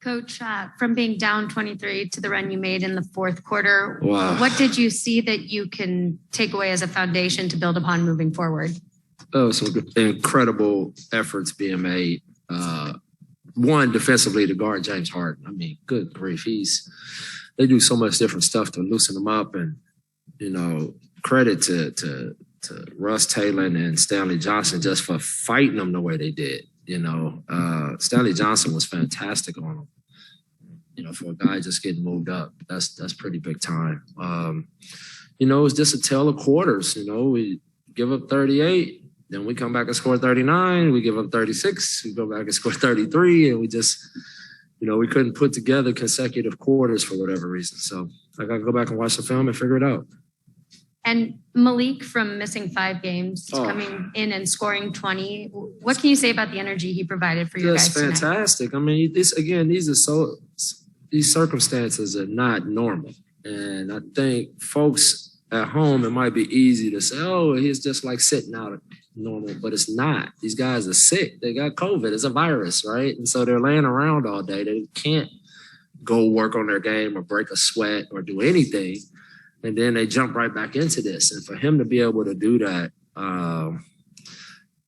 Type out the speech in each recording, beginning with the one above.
Coach, from being down 23 to the run you made in the fourth quarter, wow. What did you see that you can take away as a foundation to build upon moving forward? Oh, some incredible efforts being made. One, defensively to guard James Harden. I mean, good grief. They do so much different stuff to loosen him up. And, credit to Russ Taylor and Stanley Johnson just for fighting them the way they did. Stanley Johnson was fantastic on him. For a guy just getting moved up, that's pretty big time. It's just a tale of quarters. We give up 38, then we come back and score 39. We give up 36, we go back and score 33, and we just, we couldn't put together consecutive quarters for whatever reason. So I got to go back and watch the film and figure it out. And Malik, from missing 5 games, coming in and scoring 20, what can you say about the energy he provided for you guys tonight? That's fantastic. I mean, these circumstances are not normal. And I think folks at home, it might be easy to say, oh, he's just like sitting out normal, but it's not. These guys are sick. They got COVID. It's a virus, right? And so they're laying around all day. They can't go work on their game or break a sweat or do anything. And then they jump right back into this. And for him to be able to do that,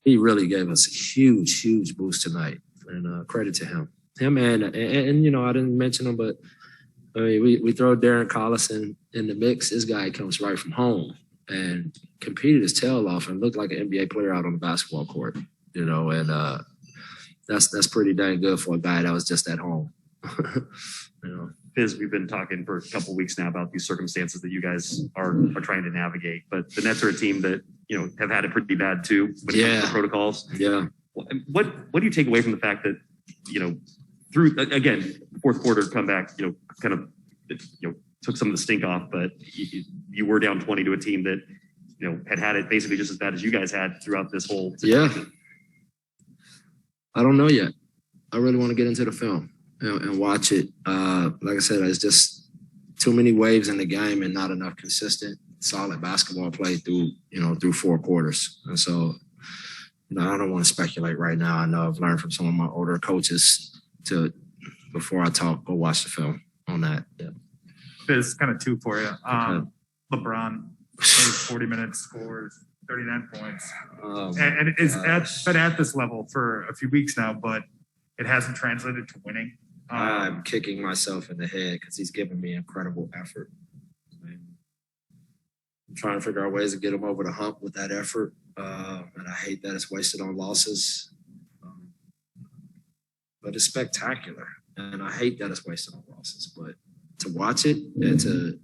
he really gave us a huge, huge boost tonight. And credit to him. Him and I didn't mention him, but I mean, we throw Darren Collison in the mix. This guy comes right from home and competed his tail off and looked like an NBA player out on the basketball court, and that's pretty dang good for a guy that was just at home. Fizz, we've been talking for a couple of weeks now about these circumstances that you guys are trying to navigate, but the Nets are a team that, have had it pretty bad too when it comes to protocols. Yeah. What do you take away from the fact that, through, again, fourth quarter comeback, kind of, took some of the stink off, but you were down 20 to a team that, had it basically just as bad as you guys had throughout this whole situation? Yeah. I don't know yet. I really want to get into the film and watch it. Like I said, it's just too many waves in the game and not enough consistent, solid basketball play through 4 quarters. And so, I don't want to speculate right now. I know I've learned from some of my older coaches to, before I talk, go watch the film on that. Yeah. There's kind of 2 for you. Okay. LeBron plays 40 minutes, scores 39 points. And it's been at this level for a few weeks now, but it hasn't translated to winning. I'm kicking myself in the head because he's given me incredible effort. I'm trying to figure out ways to get him over the hump with that effort. And I hate that it's wasted on losses. But it's spectacular. And I hate that it's wasted on losses. But to watch it and to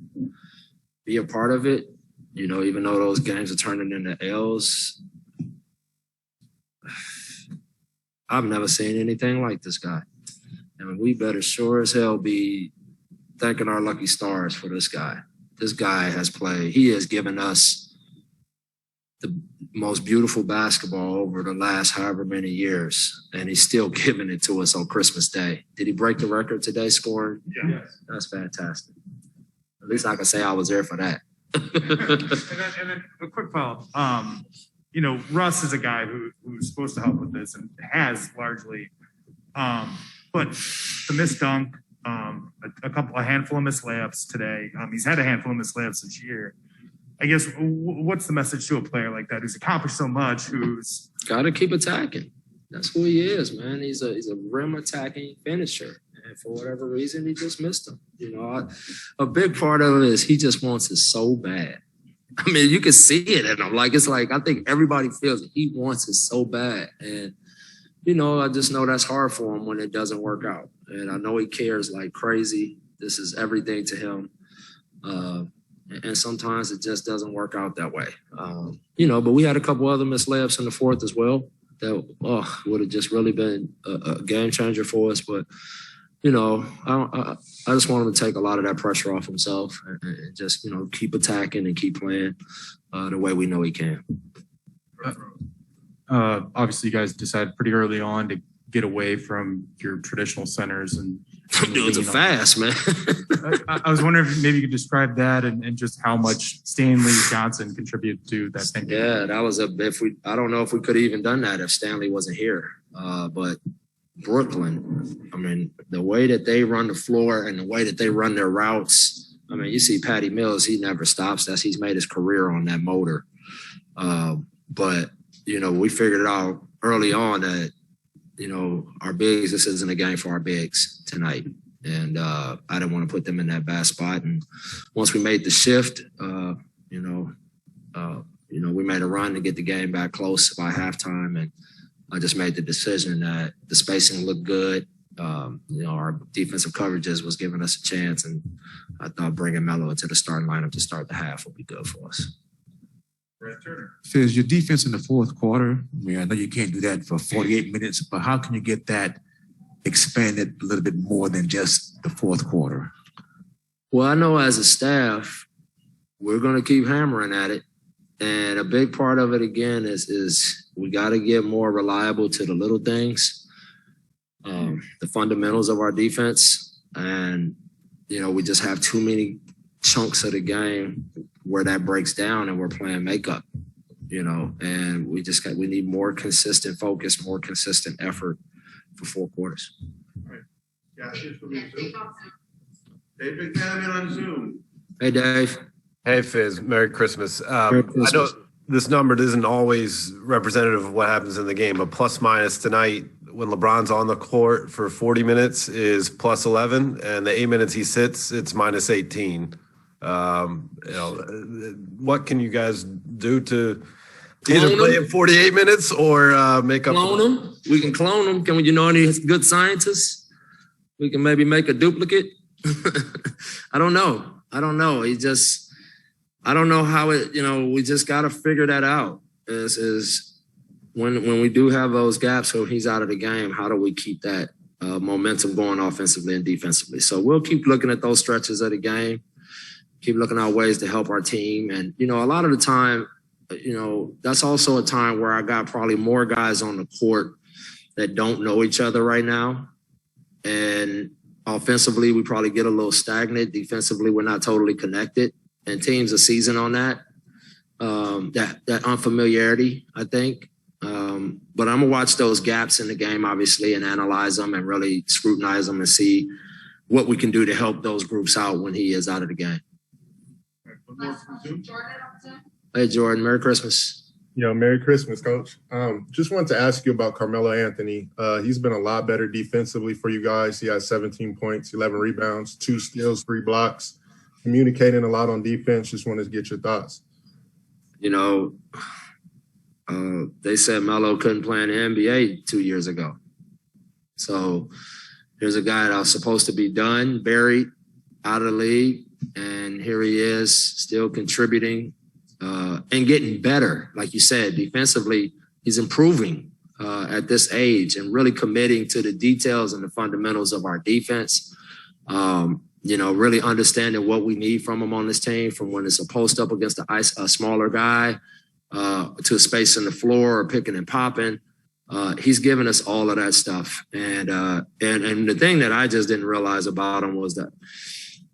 be a part of it, even though those games are turning into L's, I've never seen anything like this guy. And we better sure as hell be thanking our lucky stars for this guy. This guy has played. He has given us the most beautiful basketball over the last however many years, and he's still giving it to us on Christmas Day. Did he break the record today scoring? Yeah. That's fantastic. At least I can say I was there for that. and then a quick follow-up. Russ is a guy who's supposed to help with this and has largely. But the missed dunk, a handful of missed layups today. He's had a handful of missed layups this year. I guess what's the message to a player like that who's accomplished so much? Who's got to keep attacking. That's who he is, man. He's a rim attacking finisher, and for whatever reason, he just missed him. A big part of it is he just wants it so bad. I mean, you can see it in him. I think everybody feels it. He wants it so bad, and I just know that's hard for him when it doesn't work out. And I know he cares like crazy. This is everything to him. And sometimes it just doesn't work out that way. But we had a couple other missed layups in the fourth as well that would have just really been a game changer for us. But, I just want him to take a lot of that pressure off himself and just, keep attacking and keep playing the way we know he can. Obviously, you guys decided pretty early on to get away from your traditional centers and dudes are fast, man. I was wondering if maybe you could describe that and just how much Stanley Johnson contributed to that thinking. Yeah, that was I don't know if we could have even done that if Stanley wasn't here. But Brooklyn, I mean, the way that they run the floor and the way that they run their routes, I mean, you see Patty Mills, he never stops. He's made his career on that motor. But, you know, we figured it out early on that, you know, our bigs, this isn't a game for our bigs tonight. And I didn't want to put them in that bad spot. And once we made the shift, we made a run to get the game back close by halftime. And I just made the decision that the spacing looked good. Our defensive coverages was giving us a chance. And I thought bringing Melo into the starting lineup to start the half would be good for us. Fizz, your defense in the fourth quarter, I mean, I know you can't do that for 48 minutes, but how can you get that expanded a little bit more than just the fourth quarter? Well, I know as a staff, we're going to keep hammering at it. And a big part of it, again, is we got to get more reliable to the little things, the fundamentals of our defense. And, you know, we just have too many chunks of the game where that breaks down and we're playing makeup, you know, and we need more consistent focus, more consistent effort for 4 quarters. All right. Yeah, it's for me too. Dave McManaman on Zoom. Hey, Dave. Hey, Fizz. Merry Christmas. Merry Christmas. I know this number isn't always representative of what happens in the game, but plus minus tonight when LeBron's on the court for 40 minutes is plus 11, and the 8 minutes he sits, it's minus 18. What can you guys do to either play in 48 minutes or make up? Clone them. We can clone them. Can we, any good scientists? We can maybe make a duplicate. I don't know. I don't know how it, we just got to figure that out. Is when we do have those gaps, so he's out of the game, how do we keep that momentum going offensively and defensively? So we'll keep looking at those stretches of the game, keep looking at ways to help our team. And, a lot of the time, that's also a time where I got probably more guys on the court that don't know each other right now. And offensively, we probably get a little stagnant. Defensively, we're not totally connected. And teams are seasoned on that unfamiliarity, I think. But I'm going to watch those gaps in the game, obviously, and analyze them and really scrutinize them and see what we can do to help those groups out when he is out of the game. Hey, Jordan, Merry Christmas. Merry Christmas, Coach. Just wanted to ask you about Carmelo Anthony. He's been a lot better defensively for you guys. He has 17 points, 11 rebounds, 2 steals, 3 blocks, communicating a lot on defense. Just wanted to get your thoughts. They said Melo couldn't play in the NBA 2 years ago. So here's a guy that was supposed to be done, buried, out of the league, and here he is still contributing and getting better. Like you said, defensively, he's improving at this age and really committing to the details and the fundamentals of our defense. Really understanding what we need from him on this team, from when it's a post up against a smaller guy to a space in the floor or picking and popping. He's given us all of that stuff. And the thing that I just didn't realize about him was that,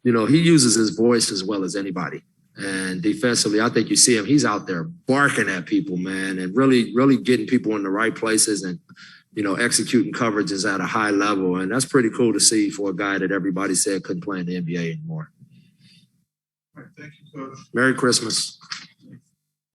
he uses his voice as well as anybody. And defensively, I think you see him, he's out there barking at people, man, and really, really getting people in the right places and, executing coverages at a high level. And that's pretty cool to see for a guy that everybody said couldn't play in the NBA anymore. All right, thank you, Coach. Merry Christmas.